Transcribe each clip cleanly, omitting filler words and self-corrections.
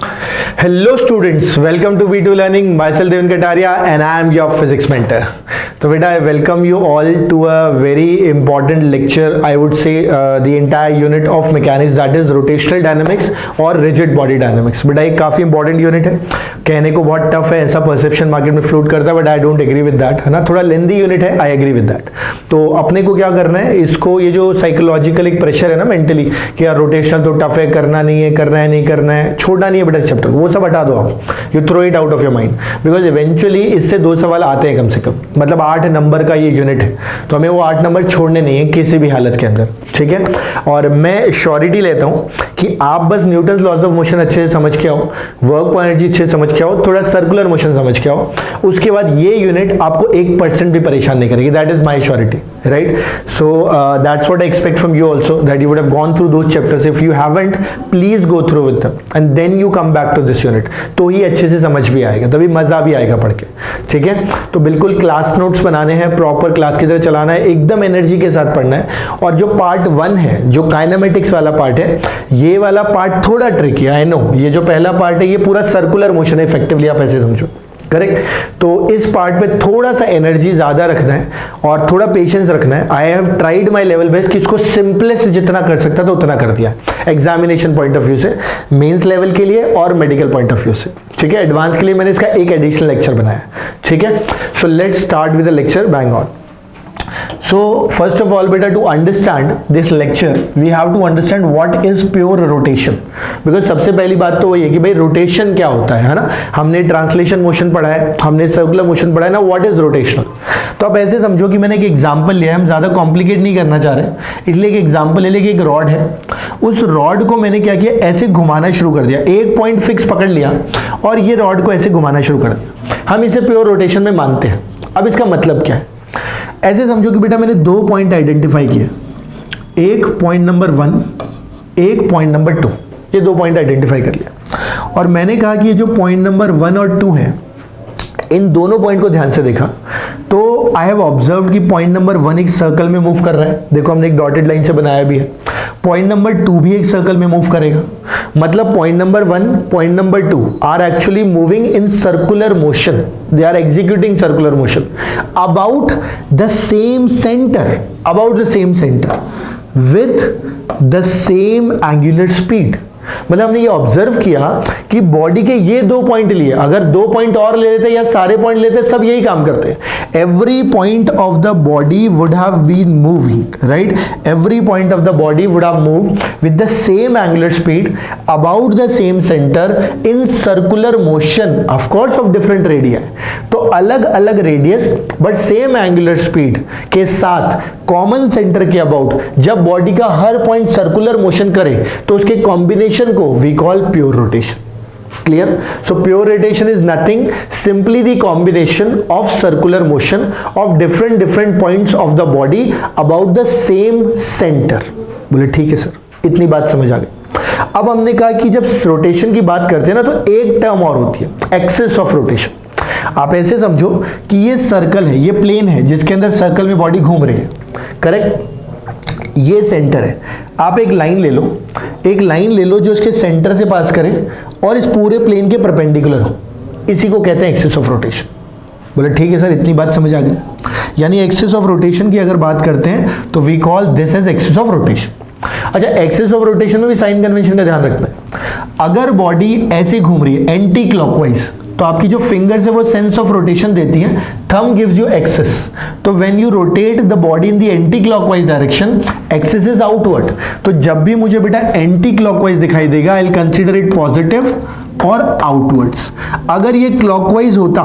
Hello students, welcome to B2 Learning. Myself Devin Kataria and I am your physics mentor. तो बेटा I welcome you all to a very important lecture. I would say the entire unit of mechanics, that is rotational dynamics और rigid body dynamics. बेटा एक काफ़ी important unit है, कहने को बहुत टफ है, ऐसा परसेप्शन मार्केट में फ्लोट करता है, but I don't agree with that, है ना. थोड़ा लेंदी यूनिट है, आई एग्री विद दैट. तो अपने को क्या करना है, इसको ये जो साइकोलॉजिकल एक प्रेशर है ना मेंटली कि यार रोटेशनल तो टफ है, करना नहीं है, करना है नहीं करना है, छोड़ना नहीं है बेटा चैप्टर, वो सब हटा दो आप. You throw it out of your mind, because eventually इससे 2 सवाल आते हैं कम से कम. मतलब 8 नंबर का ये यूनिट है, तो हमें वो 8 नंबर छोड़ने नहीं है किसी भी हालत के अंदर, ठीक है. और मैं श्योरिटी लेता हूँ कि आप बस न्यूटन लॉज ऑफ मोशन अच्छे से समझ के आओ, वर्क पॉइंट एनर्जी अच्छे से समझ के आओ, थोड़ा सर्कुलर मोशन समझ के आओ, उसके बाद ये यूनिट आपको 1% भी परेशान नहीं करेगी. That is my surety, right. So that's what I expect from you also, that you would have gone through those chapters. If you haven't, please go through with them and then you come back to this unit, तो ही अच्छे से समझ भी आएगा, तभी मजा भी आएगा पढ़ के, ठीक है. तो बिल्कुल क्लास नोट्स बनाने हैं, प्रॉपर क्लास की तरह चलाना है, एकदम एनर्जी के साथ पढ़ना है. और जो पार्ट 1 है, जो काइनेमेटिक्स वाला पार्ट है, ये वाला पार्ट थोड़ा ट्रिकी है, आई नो. ये जो पहला पार्ट है ये पूरा सर्कुलर मोशन है, इफेक्टिवली आप ऐसे समझो, करेक्ट. तो इस पार्ट पे थोड़ा सा एनर्जी ज्यादा रखना है और थोड़ा पेशेंस रखना है. I have tried my level best कि इसको सिंपलेस्ट जितना कर सकता था उतना कर दिया, एग्जामिनेशन पॉइंट ऑफ व्यू से, मेंस लेवल के लिए और मेडिकल पॉइंट ऑफ व्यू से, ठीक है. एडवांस के लिए मैंने इसका एक एडिशनल लेक्चर बनाया, ठीक है. So let's start with the lecture, bang on. So first of all beta, to understand this lecture we have to understand what is pure rotation, because सबसे पहली बात तो वही है कि भाई रोटेशन क्या होता है ना. हमने ट्रांसलेशन मोशन पढ़ा है, हमने सर्कुलर मोशन पढ़ा है ना. What is rotational? तो आप ऐसे समझो कि मैंने एक एग्जांपल लिया है, हम ज़्यादा कॉम्प्लिकेट नहीं करना चाह रहे, इसलिए एक एग्जांपल ले लिया कि एक रॉड है, उस रॉड को मैंने क्या किया, ऐसे घुमाना शुरू कर दिया, एक पॉइंट फिक्स पकड़ लिया और ये रॉड को ऐसे घुमाना शुरू कर दिया. हम इसे प्योर रोटेशन में मानते हैं. अब इसका मतलब क्या है, ऐसे समझो कि बेटा मैंने 2 पॉइंट आइडेंटिफाई किए, एक पॉइंट नंबर 1, एक पॉइंट नंबर 2. ये 2 पॉइंट आइडेंटिफाई कर लिया और मैंने कहा कि ये जो पॉइंट नंबर 1 और 2 है, इन दोनों पॉइंट को ध्यान से देखा तो आई हैव ऑब्जर्व कि पॉइंट नंबर 1 एक सर्कल में मूव कर रहा है. देखो हमने एक डॉटेड लाइन से बनाया भी है. पॉइंट नंबर 2 भी एक सर्कल में मूव करेगा. मतलब point number 1, point number 2 are actually moving in circular motion. They are executing circular motion about the same center, with the same angular speed. मतलब हमने ये ऑब्जर्व किया कि बॉडी के ये 2 पॉइंट लिए, अगर 2 पॉइंट और ले लेते या सारे पॉइंट लेते, सब यही काम करते हैं. Every point of the body would have been moving, right. Every point of the body would have moved with the same angular speed about the same centre in circular motion, of course of different radii. तो अलग अलग radius but same angular speed के साथ common centre के about जब body का हर point circular motion करे तो उसके कॉम्बिनेशन को we call pure rotation. Clear? So pure rotation is nothing, simply the combination of circular motion of different points of the body about the same center. बोले ठीक है sir, इतनी बात समझ आ गई. अब हमने कहा कि जब रोटेशन की बात करते हैं ना, तो एक टर्म और होती है, एक्सिस ऑफ रोटेशन. आप ऐसे समझो कि ये सर्कल है, ये प्लेन है जिसके अंदर सर्कल में बॉडी घूम रही है, करेक्ट. ये सेंटर है. आप एक लाइन ले लो, जो इसके सेंटर से पास करे और इस पूरे प्लेन के परपेंडिकुलर हो, इसी को कहते हैं एक्सिस ऑफ रोटेशन. बोले ठीक है सर, इतनी बात समझ आ गई. यानी एक्सिस ऑफ रोटेशन की अगर बात करते हैं तो we call this as axis of rotation. अच्छा, एक्सिस ऑफ रोटेशन में भी साइन कन्वेंशन का ध्यान रखना है. अगर बॉडी ऐसे घूम रही है एंटी क्लॉकवाइज, तो आपकी जो फिंगर्स है वो सेंस ऑफ रोटेशन देती है, थंब गिव्स यू एक्सिस. तो when you rotate the body in the anticlockwise direction, axis is outward. तो जब भी मुझे बेटा एंटी क्लॉकवाइज दिखाई देगा, I will consider it positive और आउटवर्ड्स. अगर ये क्लॉकवाइज होता,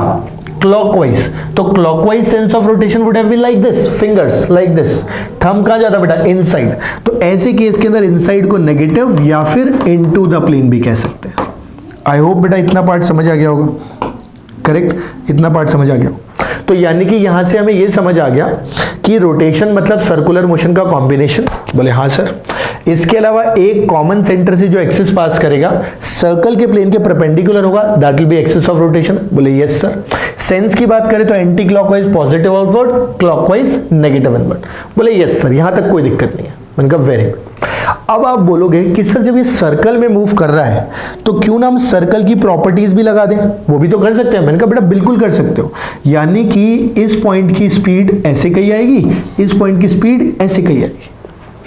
क्लॉकवाइज, तो clockwise sense of rotation would have been like this, fingers like this. Thumb कहां जाता बेटा, इनसाइड. तो ऐसे केस के अंदर इनसाइड को नेगेटिव या फिर इनटू द प्लेन भी कह सकते हैं. आई होप बेटा इतना पार्ट समझ आ गया होगा, करेक्ट. इतना पार्ट समझ आ गया. तो यानी कि यहां से हमें ये समझ आ गया कि रोटेशन मतलब सर्कुलर मोशन का कॉम्बिनेशन. बोले हाँ सर. इसके अलावा एक कॉमन सेंटर से जो एक्सिस पास करेगा, सर्कल के प्लेन के परपेंडिकुलर होगा, that will B axis of rotation. बोले यस सर. सेंस की बात करें तो anti clockwise positive outward, clockwise negative inward. बोले यस सर, यहां तक कोई दिक्कत नहीं है. मैंने कहा वेरी गुड. अब आप बोलोगे कि सर जब ये सर्कल में मूव कर रहा है तो क्यों ना हम सर्कल की प्रॉपर्टीज भी लगा दें, वो भी तो कर सकते हैं। मैंने कहा बेटा बिल्कुल कर सकते हो, यानी कि इस पॉइंट की स्पीड ऐसे कहीं आएगी, इस पॉइंट की स्पीड ऐसे कहीं आएगी।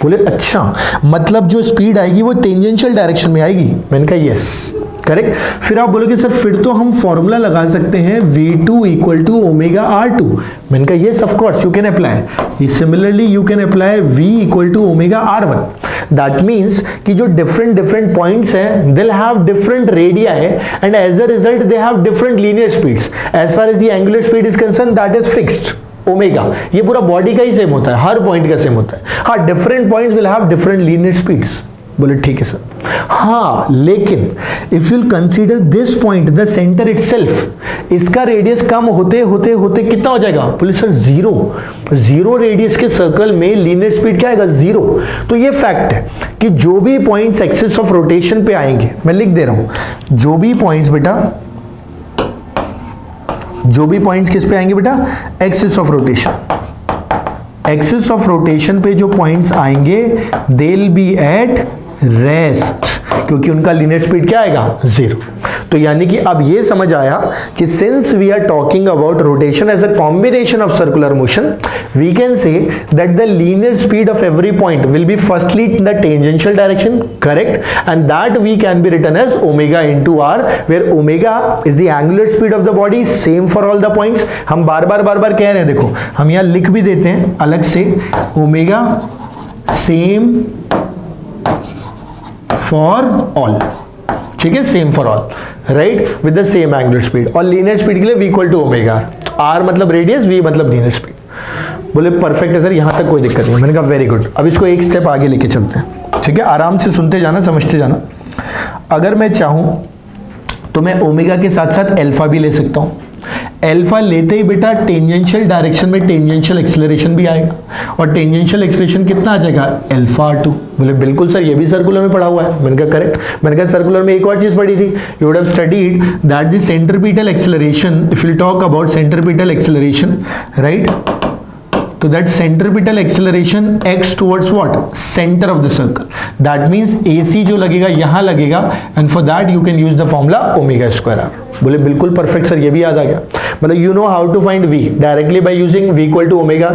बोले अच्छा, मतलब जो स्पीड आएगी वो टेंजेंशियल डायरेक्शन में आएगी। मैंने कहा यस करेक्ट। फिर आप बोलोगे सर फिर तो हम फॉर्मूला लगा सकते हैं v2 equal to omega R2। मैंने कहा yes of course you can apply. Similarly you can apply v equal to omega R1। That means कि जो डिफरेंट पॉइंट्स हैं दे हैव डिफरेंट रेडिया है and as a result they have different linear speeds. As far as the angular speed is concern that is fixed omega. ये पूरा body का ही same होता है, हर point का सेम होता है। हाँ, different points will have different linear speeds. बोले ठीक है सर। हाँ, लेकिन if you consider this point the centre itself, इसका रेडियस कम होते होते होते कितना हो जाएगा? बोले सर जीरो रेडियस के सर्कल में लीनियर स्पीड क्या आएगा? जीरो। तो ये फैक्ट है कि जो भी पॉइंट्स एक्सिस ऑफ रोटेशन पे आएंगे, मैं लिख दे रहा हूं, जो भी पॉइंट्स बेटा, जो भी पॉइंट्स किस पे आएंगे बेटा? Axis of rotation. Axis of rotation पे जो पॉइंट्स आएंगे they will be at rest, क्योंकि उनका लीनियर स्पीड क्या आएगा? जीरो। तो यानी कि अब ये समझ आया कि since we are talking about rotation as a combination of circular motion, we can say that the linear speed of every point will be firstly in the tangential direction, correct, and that we can be written as omega into r, where omega is the angular speed of the body, same for all the points. हम बार बार कह रहे हैं, देखो हम यहां लिख भी देते हैं अलग से, ओमेगा सेम फॉर ऑल, ठीक है, same for all, right, with the same angular speed. और लीनियर स्पीड के लिए v equal to omega, r मतलब रेडियस, v मतलब लीनियर स्पीड। बोले परफेक्ट है सर, यहां तक कोई दिक्कत नहीं। मैंने कहा वेरी गुड। अब इसको एक स्टेप आगे लेके चलते हैं, ठीक है, आराम से सुनते जाना, समझते जाना। अगर मैं चाहूं तो मैं ओमेगा के साथ साथ अल्फा भी ले सकता हूं। अल्फा लेते ही बेटा टेंजेंशियल डायरेक्शन में टेंजेंशियल एक्सेलरेशन भी आएगा, और टेंजेंशियल एक्सेलरेशन कितना आ जाएगा? Alpha r2। बोले बिल्कुल सर, ये भी सर्कुलर में पढ़ा हुआ है। मैंने कहा करेक्ट। मैंने कहा सर्कुलर में एक और चीज पढ़ी थी, you would have studied that the centripetal acceleration, if you talk about centripetal acceleration, right, तो that centripetal acceleration acts towards what? Center of the circle. That means AC जो लगेगा यहाँ लगेगा, and for that you can use the formula omega square r। बोले बिल्कुल perfect sir, ये भी याद आ गया। मतलब you know how to find V directly by using V equal to omega,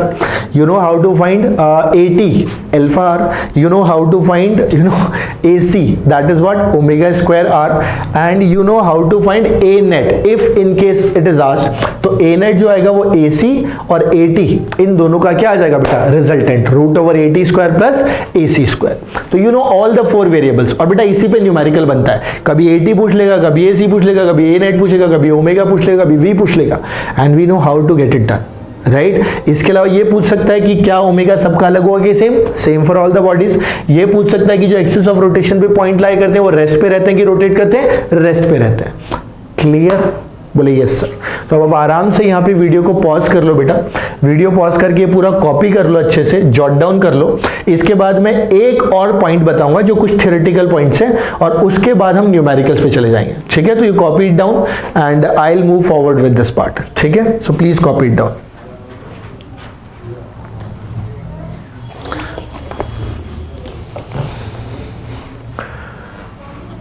you know how to find AT alpha r, you know how to find AC, that is what omega square r, and you know how to find A net if in case it is asked। तो A net जो आएगा वो AC और AT इन दोनों का क्या आ जाएगा बेटा? Resultant, root over AT square plus AC square. तो you know all the 4 variables, और बेटा इसी पे न्यूमेरिकल बनता है। कभी AT पूछ लेगा, कभी AC पूछ लेगा, कभी A net पूछेगा, कभी ओमेगा पूछ लेगा, कभी V पूछ लेगा, and we know how to get it done, right. इसके अलावा ये पूछ सकता है कि क्या ओमेगा सबका अलग होगा कि same for all the bodies. ये पूछ सकता है कि जो एक्सिस ऑफ रोटेशन पे पॉइंट लाई करते हैं वो रेस्ट पे रहते हैं कि रोटेट करते हैं? रेस्ट पे रहते हैं। क्लियर? बोले यस सर। तो अब आराम से यहाँ पे वीडियो को पॉज कर लो बेटा, वीडियो पॉज करके पूरा कॉपी कर लो, अच्छे से जॉट डाउन कर लो। इसके बाद मैं एक और पॉइंट बताऊंगा जो कुछ थ्योरेटिकल पॉइंट्स हैं, और उसके बाद हम न्यूमेरिकल्स पे चले जाएंगे, ठीक है। तो you copy it down and I will move forward with this part, ठीक है। So please copy it down.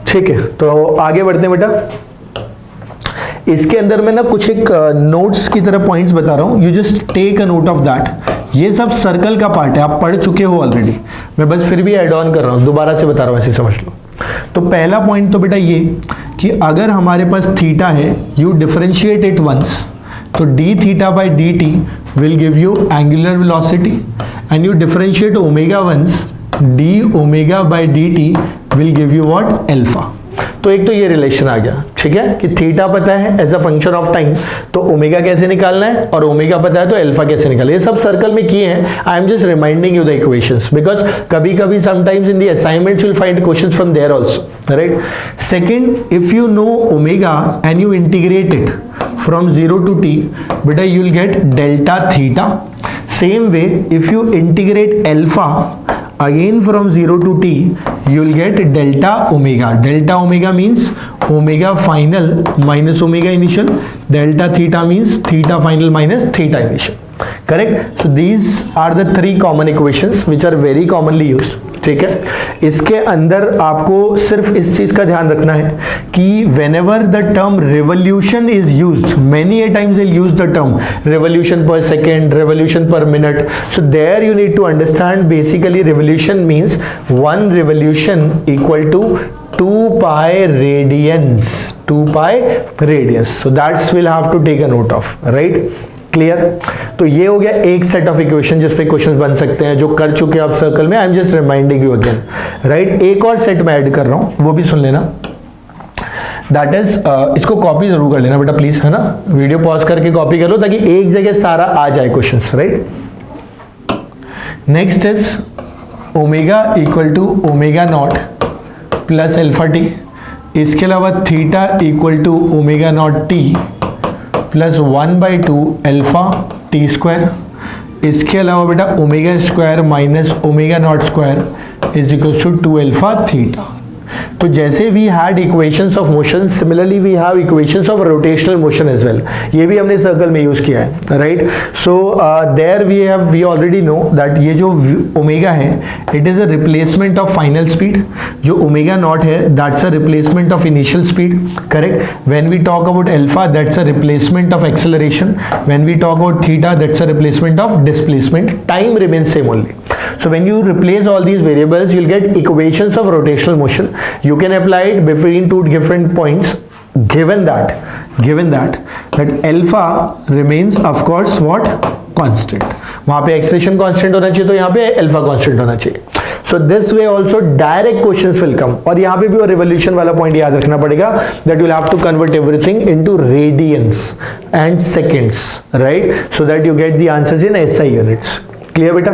ठीक है, तो आगे बढ़ते हैं बेटा। इसके अंदर मैं ना कुछ एक नोट्स की तरह पॉइंट्स बता रहा हूं, you just take a note of that. ये सब सर्कल का पार्ट है, आप पढ़ चुके हो ऑलरेडी, मैं बस फिर भी ऐड ऑन कर रहा हूं, दोबारा से बता रहा हूं, ऐसे समझ लो। तो पहला पॉइंट तो बेटा ये कि अगर हमारे पास थीटा है, यू डिफरेंशिएट इट वंस, तो d theta by d t will give you angular velocity, and you differentiate omega once, d omega by d t will give you what? Alpha. तो एक तो ये रिलेशन आ गया, ठीक है, कि थीटा पता है as a function of time, तो ओमेगा कैसे निकालना है, और ओमेगा पता है तो अल्फा कैसे निकालना है। ये सब सर्कल में किए हैं, I am just reminding you the equations, because कभी कभी sometimes in the assignments you will find questions from there also, right. Second, if you know omega and you integrate it from 0 to t, beta you will get delta theta. Same way, if you integrate alpha again from 0 to t, you will get delta omega. Delta omega means omega final minus omega initial. Delta theta means theta final minus theta initial. Correct. So these are the 3 common equations which are very commonly use. ठीक है, इसके अंदर आपको सिर्फ इस चीज का ध्यान रखना है कि whenever the term revolution is used, many a times they'll use the term revolution per second, revolution per minute. So there you need to understand basically revolution means one revolution equal to 2 pi radians. 2 pi radians. So that's we'll have to take a note of, right? Clear. तो ये हो गया एक set of equation जिस पे questions बन सकते हैं जो कर चुके हैं आप सर्कल में. आई am just reminding you again, right. एक और सेट में ऐड कर रहा हूं, वो भी सुन लेना. दैट इज इसको कॉपी जरूर कर लेना बेटा प्लीज, है ना. वीडियो पॉज करके कॉपी कर लो ताकि एक जगह सारा आ जाए questions, right. Next is omega equal to omega naught plus alpha t. इसके अलावा theta equal to omega naught t plus 1/2 alpha t square. इसके अलावा बेटा omega square minus omega naught square is equal to 2 alpha theta. तो जैसे we had equations of motion, similarly we have equations of rotational motion as well. ये भी हमने circle में use किया है, right. So there we already know that ये जो ओमेगा है it is a replacement of final speed. जो ओमेगा नॉट है that's a replacement of initial speed, correct. When we talk about alpha that's a replacement of acceleration. When we talk about theta that's a replacement of displacement. Time remains same only. So when you replace all these variables, you'll get equations of rotational motion. You can apply it between 2 different points. Given that alpha remains of course what? Constant. वहाँ पे acceleration constant होना चाहिए, तो यहाँ पे alpha constant होना चाहिए. So this way also direct questions will come. और यहाँ पे भी वो revolution वाला point याद रखना पड़ेगा that you'll have to convert everything into radians and seconds, right? So that you get the answers in SI units. Clear बेटा.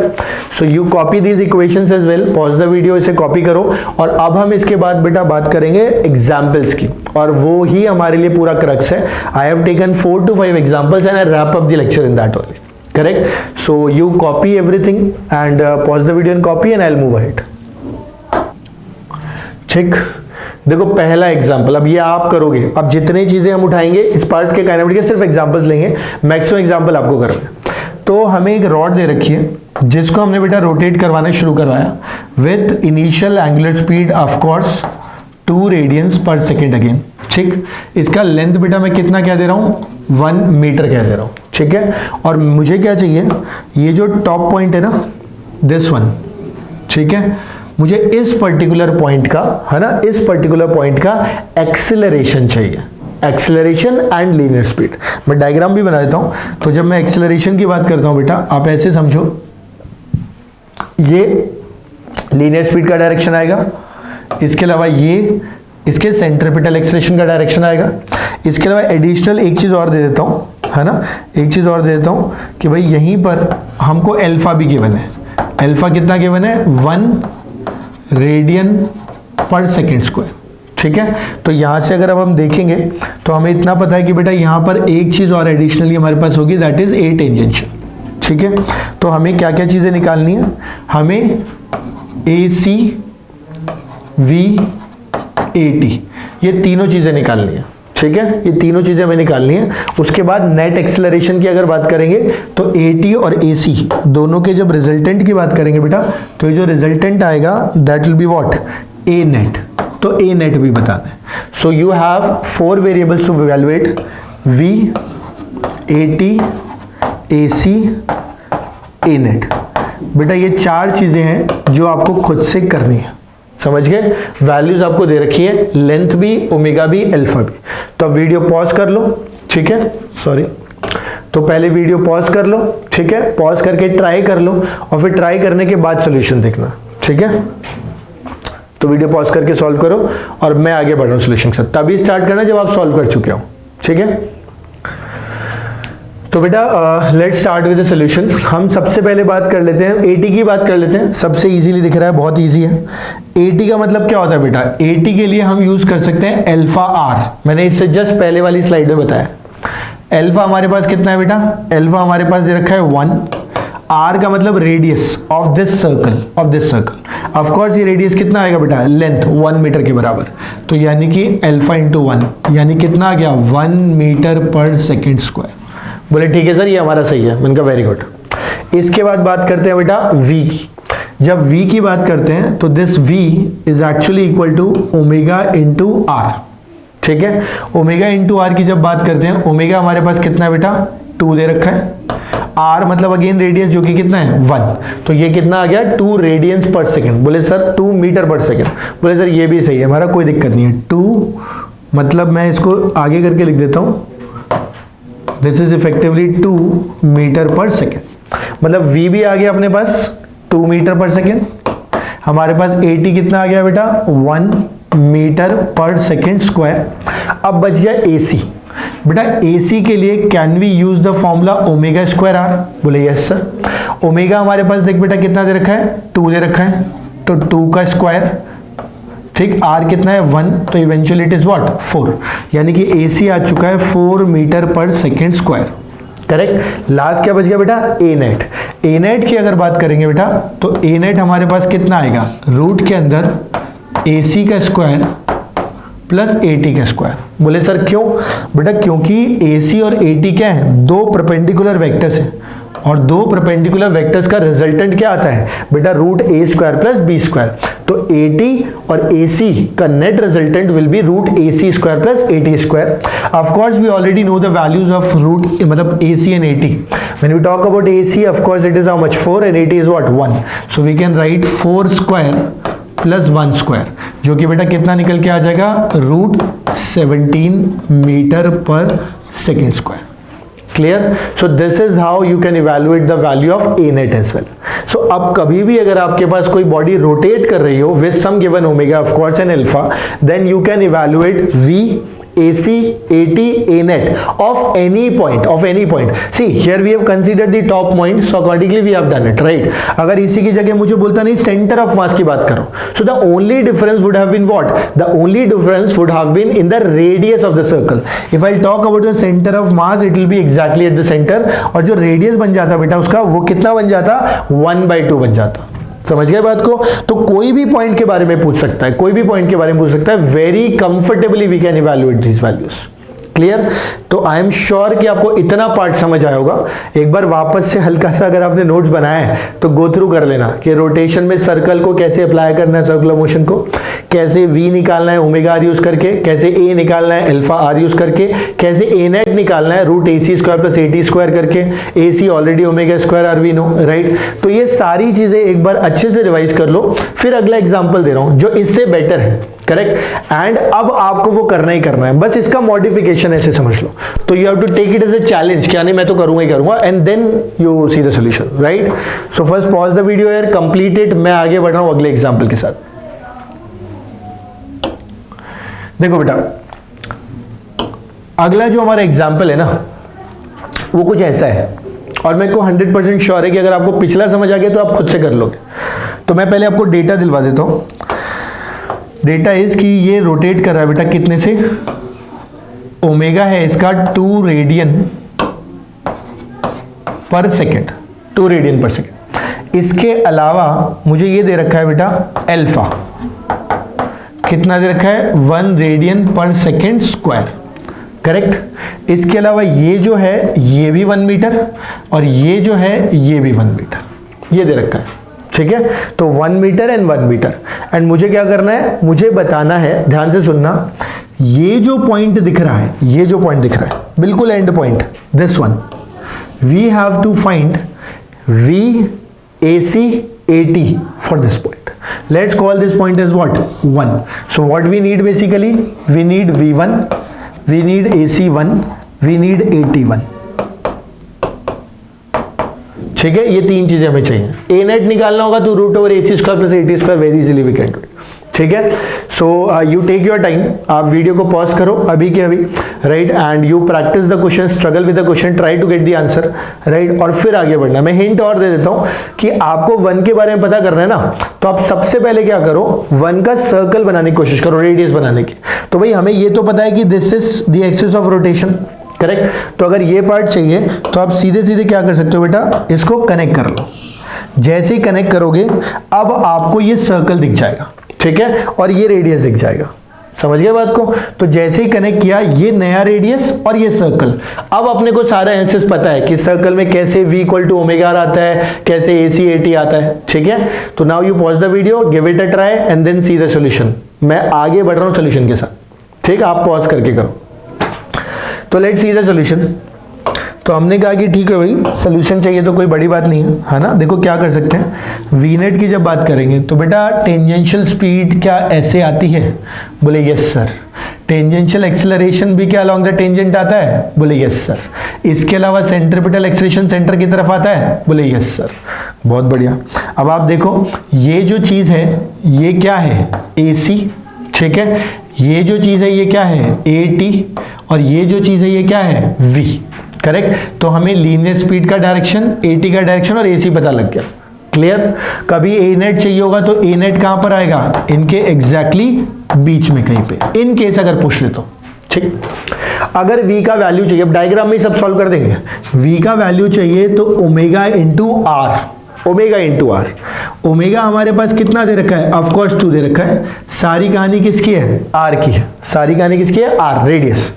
So you copy these equations as well. Pause the video, इसे copy करो. और अब हम इसके बाद बेटा बात करेंगे एग्जाम्पल्स की, और वो ही हमारे लिए पूरा क्रक्स है. I have taken 4 to 5 examples and I wrap up the lecture in that only. Correct. So you copy everything and pause the video and copy and I will move ahead. ठीक. देखो पहला example, अब ये आप करोगे. अब जितनी चीजें हम उठाएंगे इस पार्ट के काइनेमेटिक के सिर्फ एग्जाम्पल्स लेंगे, मैक्सिमम एग्जाम्पल आपको करना है. तो हमें एक रॉड दे रखी है जिसको हमने बेटा रोटेट करवाना शुरू करवाया with initial angular speed of course 2 radiance पर सेकेंड अगेन. ठीक. इसका लेंथ बेटा मैं कितना क्या दे रहा हूँ? 1 मीटर क्या दे रहा हूँ. ठीक है. और मुझे क्या चाहिए? ये जो टॉप पॉइंट है ना, दिस वन. ठीक है. मुझे इस पर्टिकुलर पॉइंट का, है ना, इस पर्टिकुलर पॉइंट का एक्सेलरेशन चाहिए. Acceleration and linear speed. मैं डायग्राम भी बना देता हूं. तो जब मैं एक्सेलरेशन की बात करता हूं बेटा, आप ऐसे समझो, ये लीनियर स्पीड का डायरेक्शन आएगा. इसके अलावा ये इसके सेंट्रीपिटल एक्सेलरेशन का डायरेक्शन आएगा. इसके अलावा एडिशनल एक चीज और दे देता हूं, है ना, एक चीज और दे देता हूं कि भाई यहीं पर हमको अल्फा भी गिवन है. अल्फा कितना गिवन है? 1 रेडियन पर सेकेंड स्क्वायर. ठीक है. तो यहां से अगर अब हम देखेंगे तो हमें इतना पता है कि बेटा यहां पर एक चीज और एडिशनली हमारे पास होगी, दैट इज ए टेंजेंशियल. ठीक है. तो हमें क्या क्या चीजें निकालनी है? हमें ए सी वी ए टी, ये तीनों चीजें निकालनी है. ठीक है. ये तीनों चीजें हमें निकालनी है. उसके बाद नेट एक्सेलरेशन की अगर बात करेंगे तो ए टी और ए सी दोनों के जब रिजल्टेंट की बात करेंगे बेटा, तो ये जो रिजल्टेंट आएगा that will be what? A net. तो ए नेट भी बता दें. So you have 4 variables to evaluate, v, a t, a c, a net. बेटा ये 4 चीजें हैं जो आपको खुद से करनी है. समझ गए? वैल्यूज आपको दे रखी है, लेंथ भी, ओमेगा भी, अल्फा भी. तो अब वीडियो पॉज कर लो. ठीक है. सॉरी. तो पहले वीडियो पॉज कर लो. ठीक है. पॉज करके ट्राई कर लो और फिर ट्राई करने के बाद सोल्यूशन देखना. ठीक है. तो वीडियो पॉज करके सॉल्व करो और मैं आगे बढ़ रहा हूँ सोल्यूशन से. तभी स्टार्ट करना जब आप सॉल्व कर चुके हो. ठीक है. तो बेटा let's start with the solution. हम सबसे पहले बात कर लेते हैं एटी की. बात कर लेते हैं. सबसे इजीली दिख रहा है, बहुत इजी है. एटी का मतलब क्या होता है बेटा? एटी के लिए हम यूज कर सकते हैं अल्फा आर. मैंने इससे जस्ट पहले वाली स्लाइड में बताया. अल्फा हमारे पास कितना है बेटा? अल्फा हमारे पास दे रखा है 1. आर का मतलब radius of this circle. Of course ये रेडियस कितना आएगा बेटा? लेंथ 1 मीटर के बराबर. तो यानी कि अल्फा इंटू 1 यानी कितना आ गया? 1 मीटर पर सेकेंड स्क्वायर. बोले ठीक है सर ये हमारा सही है। मैंने कहा वेरी गुड। इसके बाद बात करते हैं बेटा v की। जब v की बात करते हैं तो this v is actually equal to omega into r. ठीक है, ओमेगा इंटू आर की जब बात करते हैं, ओमेगा हमारे पास कितना है बेटा 2 दे रखा है, आर मतलब अगेन रेडियस जो कि कितना है 1, तो ये कितना आ गया 2 रेडियंस पर सेकेंड। बोले सर 2 मीटर पर सेकेंड। बोले सर ये भी सही है हमारा, कोई दिक्कत नहीं है। 2 मतलब मैं इसको आगे करके लिख देता हूं, this is effectively 2 metre per second. मतलब v भी आ गया अपने पास 2 मीटर पर सेकेंड, हमारे पास at कितना आ गया बेटा 1 मीटर पर सेकेंड स्क्वायर। अब बच गया ac। बेटा AC के लिए can we use the formula omega square r? बोले यस सर। ओमेगा हमारे पास देख बेटा कितना दे रखा है 2 दे रखा है, तो 2 का स्क्वायर, ठीक, आर कितना है 1, तो इवेंचुअली इट इज व्हाट 4, यानी कि AC आ चुका है 4 metre per second square. Correct. Last क्या बच गया बेटा ए नेट। ए नेट की अगर बात करेंगे बेटा तो ए नेट हमारे पास कितना आएगा, रूट के अंदर AC का स्क्वायर प्लस AT का स्क्वायर। बोले सर क्यों? बेटा क्योंकि AC और AT क्या है, 2 परपेंडिकुलर वेक्टर्स हैं, और 2 परपेंडिकुलर वेक्टर्स का रिजल्टेंट क्या आता है बेटा root a square plus b square. तो AT और AC का net resultant will be root AC square plus AT square. Of course we already know the values of root मतलब AC and AT। When we talk about AC of course it is how much 4 and AT is what 1, so we can write 4 square plus 1 square, जो कि बेटा कितना निकल के आ जाएगा root 17 metre per second square. Clear? So this is how you can evaluate the value of a net as well. सो अब कभी भी अगर आपके पास कोई बॉडी रोटेट कर रही हो with some given omega of course and alpha, then you can evaluate v AC, AT, A net of any point. See, here we have considered the top point, so accordingly we have done it, right? अगर इसी की जगह मुझे बोलता नहीं center of mass की बात करो, so the only difference would have been what? The only difference would have been in the radius of the circle. If I talk about the center of mass, it will be exactly at the center, और जो radius बन जाता बेटा उसका वो कितना बन जाता 1/2 बन जाता। समझ गए बात को? तो कोई भी पॉइंट के बारे में पूछ सकता है, कोई भी पॉइंट के बारे में पूछ सकता है, very comfortably we can evaluate these values. Clear? तो आई एम श्योर कि आपको इतना पार्ट समझ आया होगा। एक बार वापस से हल्का सा अगर आपने नोट्स बनाया है तो गो थ्रू कर लेना कि रोटेशन में सर्कल को कैसे अप्लाई करना है, सर्कुलर मोशन को कैसे v निकालना है ओमेगा आर यूज करके, कैसे a निकालना है अल्फा आर यूज करके, कैसे a नेट निकालना है root AC square plus AT square करके, AC already omega square r we know, right? तो ये सारी चीजें एक बार अच्छे से रिवाइज कर लो। फिर अगला एग्जाम्पल दे रहा हूं जो इससे बेटर है, करेक्ट? एंड अब आपको वो करना ही करना है, बस इसका मॉडिफिकेशन ऐसे समझ लो। तो you have to take it as a challenge, क्या नहीं मैं तो करूंगा ही करूंगा, and then you see the solution, right? So first pause the video here, complete it. मैं आगे बढ़ रहा हूं अगले एग्जांपल के साथ। देखो बेटा अगला जो हमारा एग्जांपल है ना वो कुछ ऐसा है, और मेरे को 100% श्योर है कि अगर आपको पिछला समझ आ गया तो आप खुद से कर लोगे। तो मैं पहले आपको डेटा दिलवा देता हूं। डेटा इज कि ये रोटेट कर रहा है बेटा कितने से, ओमेगा है इसका 2 रेडियन पर सेकेंड, 2 रेडियन पर सेकेंड। इसके अलावा मुझे ये दे रखा है बेटा अल्फा, कितना दे रखा है 1 रेडियन पर सेकेंड स्क्वायर, करेक्ट? इसके अलावा ये जो है ये भी 1 मीटर और ये जो है ये भी 1 मीटर, ये दे रखा है, ठीक है? तो 1 मीटर एंड 1 मीटर। एंड मुझे क्या करना है, मुझे बताना है, ध्यान से सुनना, ये जो पॉइंट दिख रहा है, ये जो पॉइंट दिख रहा है बिल्कुल end point, this one, we have to find V AC AT for this point. Let's call this point as what? 1. So what we need basically? We need V1, we need AC1, we need AT1. ठीक है, ये 3 चीजें हमें चाहिए। A net निकालना होगा तो root over AC square plus AT square very easily we can do it. ठीक है, so you take your time, आप वीडियो को पॉज करो अभी के अभी, right? And you practise the question, struggle with the question, try to get the answer, right? और फिर आगे बढ़ना। मैं हिंट और दे देता हूं कि आपको 1 के बारे में पता करना है ना, तो आप सबसे पहले क्या करो, 1 का सर्कल बनाने की कोशिश करो, रेडियस बनाने की। तो भाई हमें ये तो पता है कि this is the axis of rotation, correct? तो अगर ये पार्ट चाहिए तो आप सीधे सीधे क्या कर सकते हो बेटा, इसको कनेक्ट कर लो। जैसे ही कनेक्ट करोगे अब आपको ये सर्कल दिख जाएगा, ठीक है? और ये रेडियस दिख जाएगा। समझ गए बात को? तो जैसे ही कनेक्ट किया, ये नया रेडियस और ये सर्कल। अब अपने को सारा आंसर्स पता है कि सर्कल में कैसे v equal to omega r आता है, कैसे AC AT आता है, ठीक है? तो now you pause the video, give it a try and then see the solution. मैं आगे बढ़ रहा हूं सॉल्यूशन के साथ, ठीक है? आप पॉज करके करो। तो लेट्स सी द सॉल्यूशन। तो हमने कहा कि ठीक है भाई, सोल्यूशन चाहिए तो कोई बड़ी बात नहीं है ना? देखो क्या कर सकते हैं, वी नेट की जब बात करेंगे तो बेटा टेंजेंशियल स्पीड क्या ऐसे आती है? बोले यस सर। टेंजेंशियल एक्सेलरेशन भी क्या अलोंग द टेंजेंट आता है? बोले यस सर। इसके अलावा सेंट्रीपिटल एक्सेलरेशन सेंटर की तरफ आता है? बोले यस सर। बहुत बढ़िया। अब आप देखो, ये जो चीज है ये क्या है? AC, ठीक है? ये जो चीज है ये क्या है? AT, और ये जो चीज है ये क्या है? V, correct? तो हमें लीनियर स्पीड का डायरेक्शन, AT का डायरेक्शन और AC पता लग गया। क्लियर? कभी A नेट चाहिए होगा तो A नेट कहां पर आएगा? इनके एग्जैक्टली बीच में कहीं पे, इन केस अगर पूछ ले तो, ठीक? अगर V का वैल्यू चाहिए, अब डायग्राम में सब सॉल्व कर देंगे। V का वैल्यू चाहिए तो omega into r, omega into r. Omega हमारे पास कितना दे रखा है? ऑफ कोर्स 2 दे रखा है। सारी कहानी किसकी है? आर की है। सारी कहानी किसकी है? R, radius.